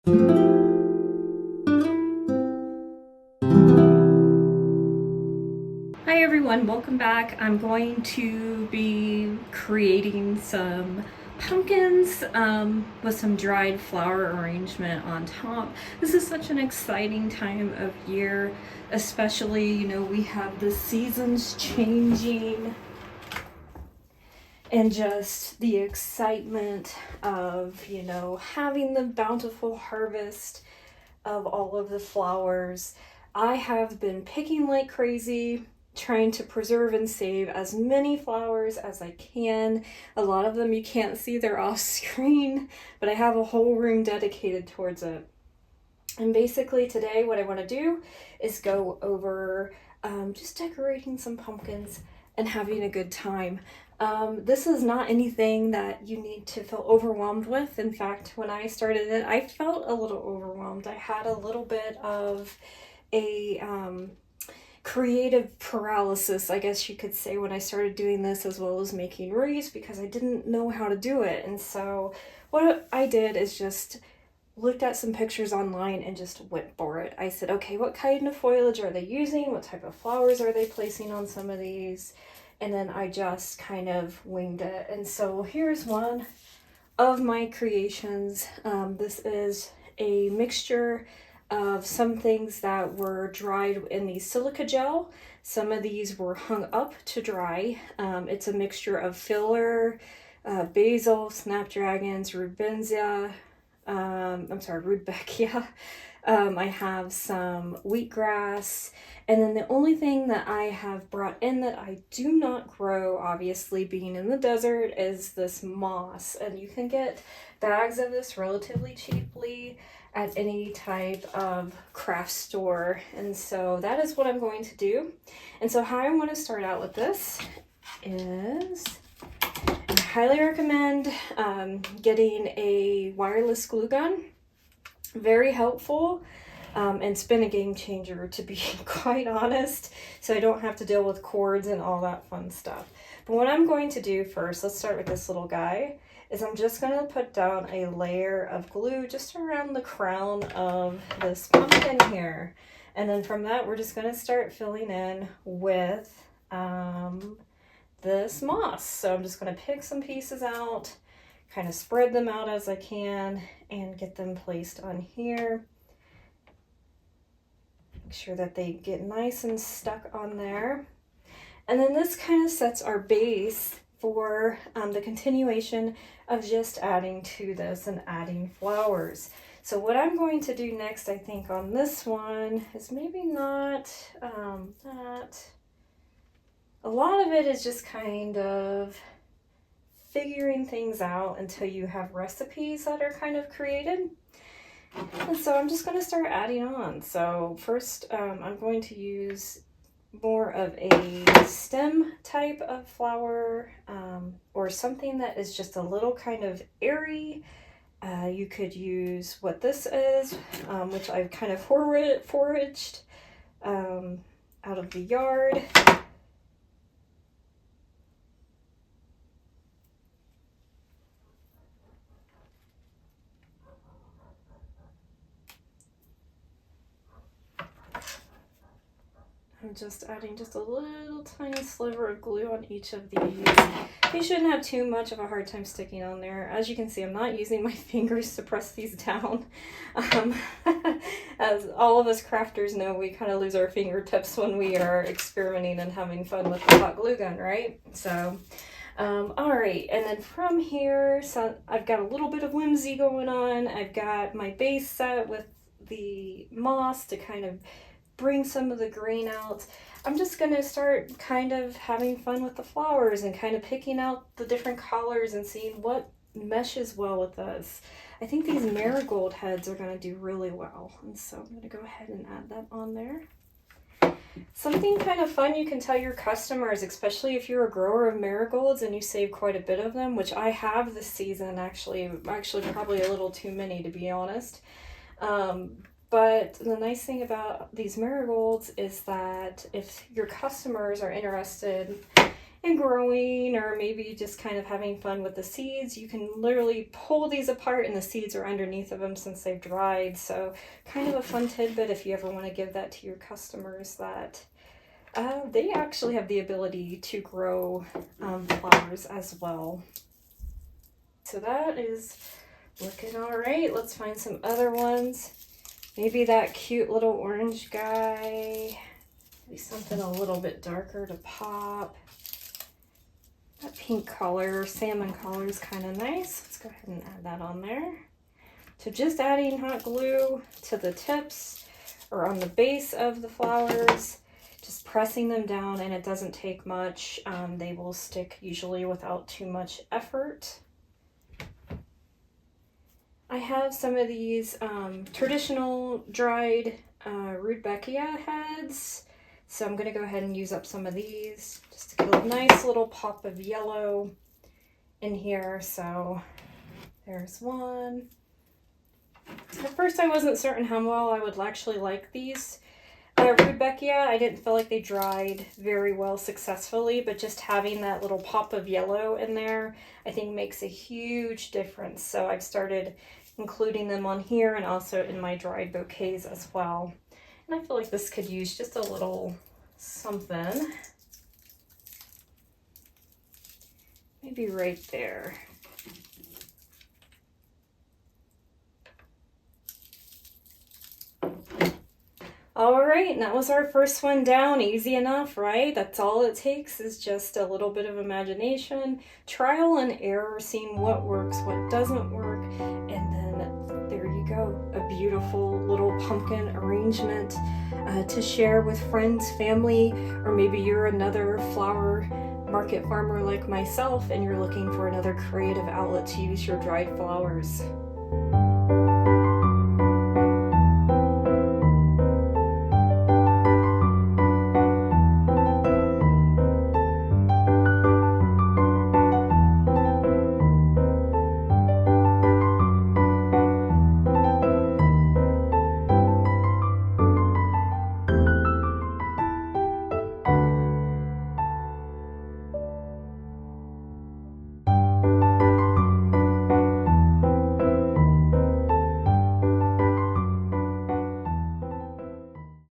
Hi everyone, welcome back. I'm going to be creating some pumpkins with some dried flower arrangement on top. This is such an exciting time of year, especially, we have the seasons changing and just the excitement of, having the bountiful harvest of all of the flowers. I have been picking like crazy, trying to preserve and save as many flowers as I can. A lot of them you can't see, they're off screen, but I have a whole room dedicated towards it. And basically today what I want to do is go over just decorating some pumpkins and having a good time. This is not anything that you need to feel overwhelmed with. In fact, when I started it, I felt a little overwhelmed. I had a little bit of a creative paralysis, I guess you could say, when I started doing this, as well as making wreaths, because I didn't know how to do it. And so what I did is just looked at some pictures online and just went for it. I said, okay, what kind of foliage are they using? What type of flowers are they placing on some of these? And then I just kind of winged it. And so here's one of my creations. This is a mixture of some things that were dried in the silica gel. Some of these were hung up to dry. It's a mixture of filler, basil, snapdragons, rudbeckia. I have some wheatgrass, and then the only thing that I have brought in that I do not grow, obviously being in the desert, is this moss. And you can get bags of this relatively cheaply at any type of craft store. And so that is what I'm going to do. And so how I want to start out with this is I highly recommend getting a wireless glue gun. Very helpful, and it's been a game changer, to be quite honest, so I don't have to deal with cords and all that fun stuff. But what I'm going to do first, let's start with this little guy, is I'm just going to put down a layer of glue just around the crown of this pumpkin here. And then from that, we're just going to start filling in with this moss. So I'm just going to pick some pieces out, kind of spread them out as I can, and get them placed on here. Make sure that they get nice and stuck on there. And then this kind of sets our base for the continuation of just adding to this and adding flowers. So what I'm going to do next, I think, on this one is maybe not that. A lot of it is just kind of figuring things out until you have recipes that are kind of created. And so I'm just going to start adding on. So first I'm going to use more of a stem type of flower, or something that is just a little kind of airy. You could use what this is, which I've kind of foraged out of the yard. I'm just adding just a little tiny sliver of glue on each of these. They shouldn't have too much of a hard time sticking on there. As you can see, I'm not using my fingers to press these down. As all of us crafters know, we kind of lose our fingertips when we are experimenting and having fun with the hot glue gun, right? So, all right, and then from here, so I've got a little bit of whimsy going on. I've got my base set with the moss to kind of bring some of the green out. I'm just going to start kind of having fun with the flowers and kind of picking out the different colors and seeing what meshes well with us. I think these marigold heads are going to do really well, and so I'm going to go ahead and add that on there. Something kind of fun you can tell your customers, especially if you're a grower of marigolds and you save quite a bit of them, which I have this season, actually probably a little too many, to be honest. But the nice thing about these marigolds is that if your customers are interested and growing, or maybe just kind of having fun with the seeds, you can literally pull these apart and the seeds are underneath of them since they've dried. So kind of a fun tidbit if you ever want to give that to your customers, that they actually have the ability to grow flowers as well. So that is looking all right. Let's find some other ones. Maybe that cute little orange guy. Maybe something a little bit darker to pop. That pink color, salmon color is kind of nice. Let's go ahead and add that on there. So just adding hot glue to the tips or on the base of the flowers, just pressing them down, and it doesn't take much. They will stick usually without too much effort. I have some of these traditional dried Rudbeckia heads. So I'm going to go ahead and use up some of these just to get a nice little pop of yellow in here. So there's one. At first I wasn't certain how well I would actually like these Rudbeckia. I didn't feel like they dried very well successfully, but just having that little pop of yellow in there I think makes a huge difference. So I've started including them on here and also in my dried bouquets as well. And I feel like this could use just a little something. Maybe right there. All right, and that was our first one down. Easy enough, right? That's all it takes is just a little bit of imagination, trial and error, seeing what works, what doesn't work, and then there you go. A beautiful little pumpkin arrangement to share with friends, family, or maybe you're another flower market farmer like myself and you're looking for another creative outlet to use your dried flowers.